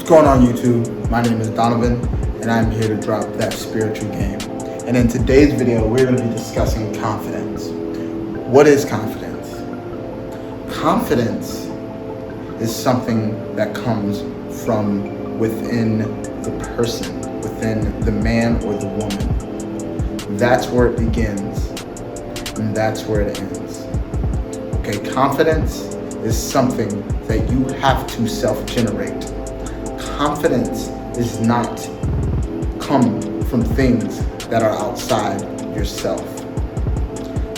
Going on YouTube? My name is Donovan and I'm here to drop that spiritual game. And in today's video, we're going to be discussing confidence. What is confidence? Confidence is something that comes from within the person, within the man or the woman. That's where it begins and that's where it ends. Okay, confidence is something that you have to self-generate. Confidence is not come from things that are outside yourself.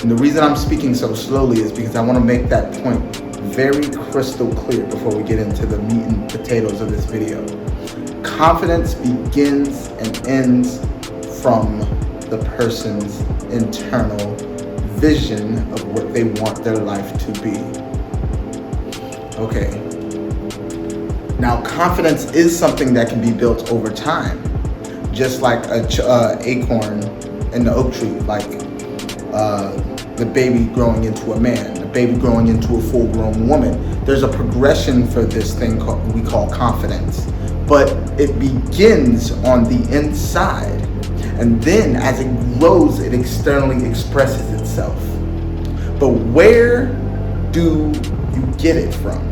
And the reason I'm speaking so slowly is because I want to make that point very crystal clear before we get into the meat and potatoes of this video. Confidence begins and ends from the person's internal vision of what they want their life to be. Okay. Now, confidence is something that can be built over time, just like a acorn in the oak tree, like the baby growing into a man, the baby growing into a full-grown woman. There's a progression for this thing we call confidence, but it begins on the inside, and then as it grows, it externally expresses itself. But where do you get it from?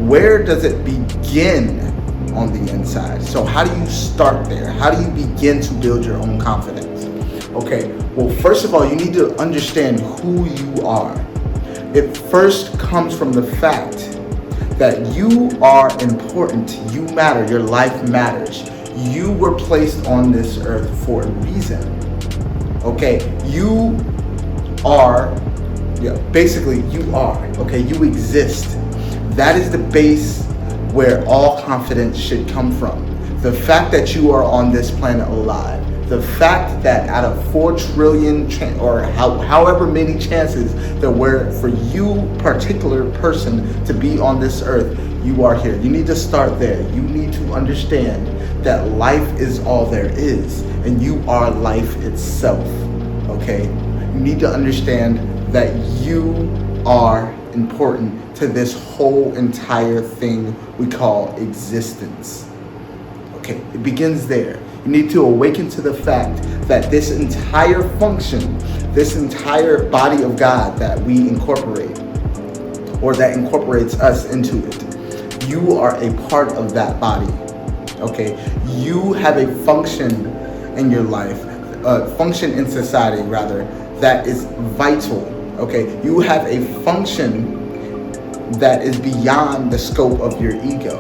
Where does it begin on the inside? So how do you start there? How do you begin to build your own confidence? Okay, well, first of all, you need to understand who you are. It first comes from the fact that you are important, you matter, your life matters. You were placed on this earth for a reason. Okay, you are, basically you are, okay, you exist. That is the base where all confidence should come from. The fact that you are on this planet alive. The fact that out of 4 trillion however many chances there were for you particular person to be on this earth, you are here. You need to start there. You need to understand that life is all there is and you are life itself. Okay? You need to understand that you are important to this whole entire thing we call existence. Okay, it begins there. You need to awaken to the fact that this entire function, this entire body of God that we incorporate, or that incorporates us into it, you are a part of that body. Okay, you have a function in your life, function in society rather, that is vital. Okay, you have a function that is beyond the scope of your ego.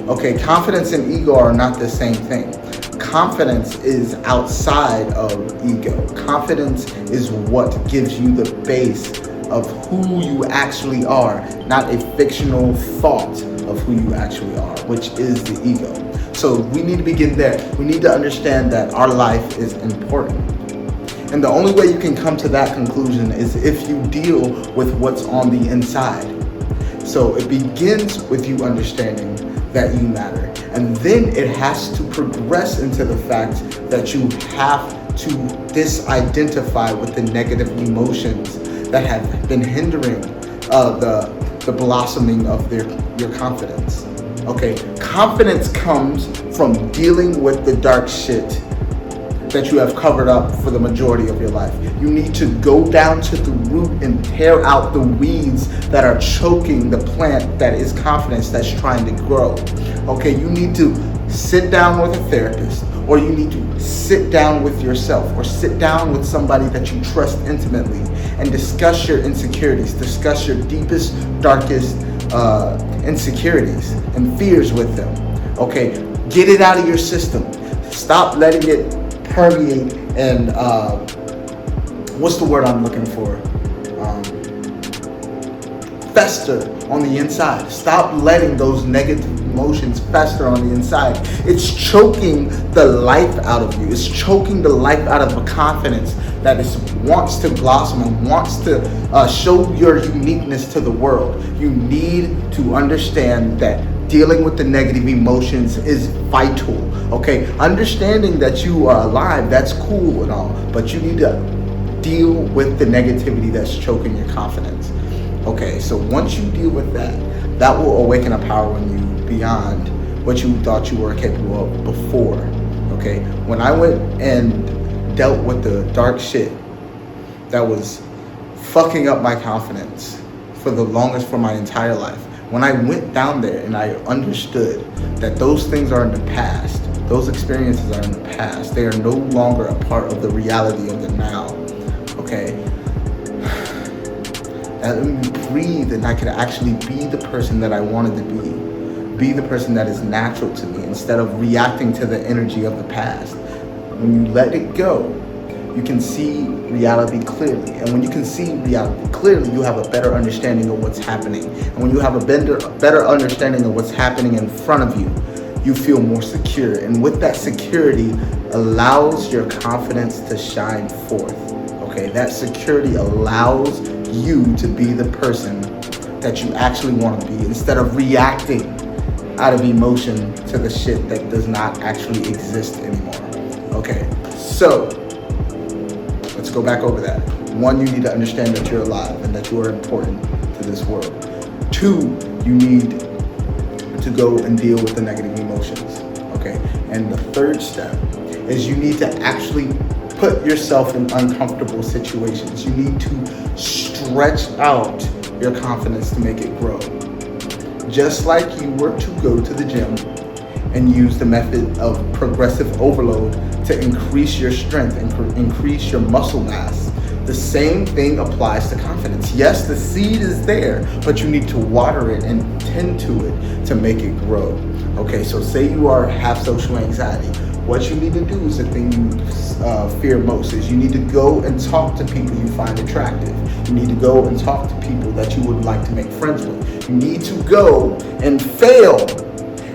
Okay, confidence and ego are not the same thing. Confidence is outside of ego. Confidence is what gives you the base of who you actually are, not a fictional thought of who you actually are, which is the ego. So we need to begin there. We need to understand that our life is important. And the only way you can come to that conclusion is if you deal with what's on the inside. So it begins with you understanding that you matter. And then it has to progress into the fact that you have to disidentify with the negative emotions that have been hindering the blossoming of your confidence. Okay, confidence comes from dealing with the dark shit that you have covered up for the majority of your life. You need to go down to the root and tear out the weeds that are choking the plant that is confidence that's trying to grow. Okay, you need to sit down with a therapist, or you need to sit down with yourself, or sit down with somebody that you trust intimately and discuss your insecurities, discuss your deepest, darkest insecurities and fears with them. Okay, get it out of your system. Stop letting it permeate and what's the word I'm looking for? Fester on the inside. Stop letting those negative emotions fester on the inside. It's choking the life out of you. It's choking the life out of a confidence that wants to blossom and wants to show your uniqueness to the world. You need to understand that dealing with the negative emotions is vital. Okay, understanding that you are alive, that's cool and all, but you need to deal with the negativity that's choking your confidence. Okay, so once you deal with that, that will awaken a power in you beyond what you thought you were capable of before. Okay, when I went and dealt with the dark shit that was fucking up my confidence for the longest for my entire life, when I went down there and I understood that those things are in the past, those experiences are in the past, they are no longer a part of the reality of the now. Okay, that let me breathe, and I could actually be the person that I wanted to be the person that is natural to me, instead of reacting to the energy of the past. When you let it go, you can see reality clearly. And when you can see reality clearly, you have a better understanding of what's happening. And when you have a better understanding of what's happening in front of you, you feel more secure. And with that security allows your confidence to shine forth. Okay, that security allows you to be the person that you actually want to be, instead of reacting out of emotion to the shit that does not actually exist anymore. Okay, so let's go back over that. 1, you need to understand that you're alive and that you are important to this world. 2, you need to go and deal with the negative emotions. Okay, and the 3rd step is you need to actually put yourself in uncomfortable situations. You need to stretch out your confidence to make it grow. Just like you were to go to the gym and use the method of progressive overload to increase your strength and increase your muscle mass, the same thing applies to confidence. Yes, the seed is there, but you need to water it and tend to it to make it grow. Okay, so say you have social anxiety. What you need to do is the thing you fear most is you need to go and talk to people you find attractive. You need to go and talk to people that you would like to make friends with. You need to go and fail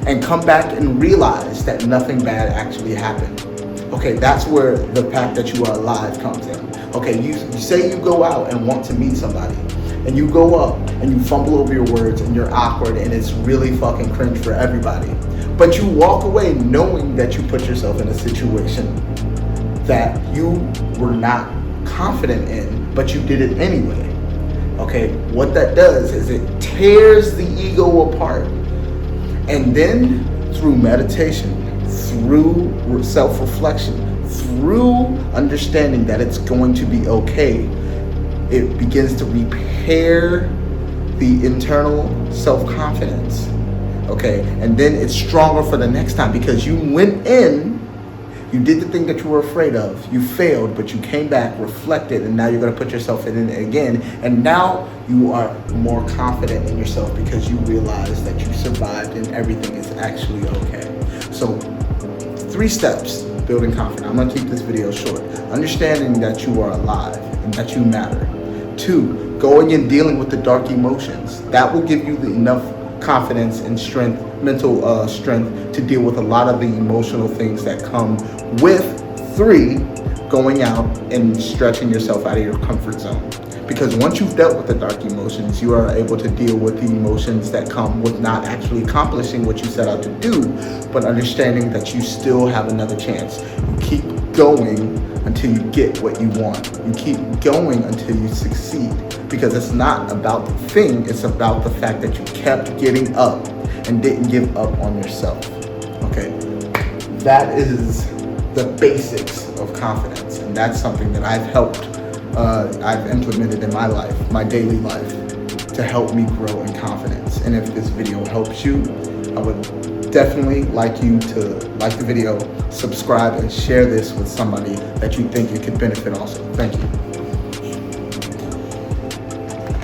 and come back and realize that nothing bad actually happened. Okay, that's where the fact that you are alive comes in. Okay, you say you go out and want to meet somebody, and you go up and you fumble over your words and you're awkward and it's really fucking cringe for everybody. But you walk away knowing that you put yourself in a situation that you were not confident in, but you did it anyway. Okay, what that does is it tears the ego apart. And then through meditation, through self-reflection, through understanding that it's going to be okay, it begins to repair the internal self-confidence. Okay, and then it's stronger for the next time because you went in, you did the thing that you were afraid of, you failed, but you came back, reflected, and now you're going to put yourself in it again. And now you are more confident in yourself because you realize that you survived and everything is actually okay. So 3 steps building confidence. I'm going to keep this video short. Understanding that you are alive and that you matter. 2, going and dealing with the dark emotions. That will give you enough confidence and strength, mental strength to deal with a lot of the emotional things that come with. 3, going out and stretching yourself out of your comfort zone. Because once you've dealt with the dark emotions, you are able to deal with the emotions that come with not actually accomplishing what you set out to do, but understanding that you still have another chance. You keep going until you get what you want. You keep going until you succeed. Because it's not about the thing, it's about the fact that you kept getting up and didn't give up on yourself. Okay, that is the basics of confidence, and that's something that I've implemented in my life, my daily life, to help me grow in confidence. And if this video helps you, I would definitely like you to like the video, subscribe, and share this with somebody that you think it could benefit also. Thank you.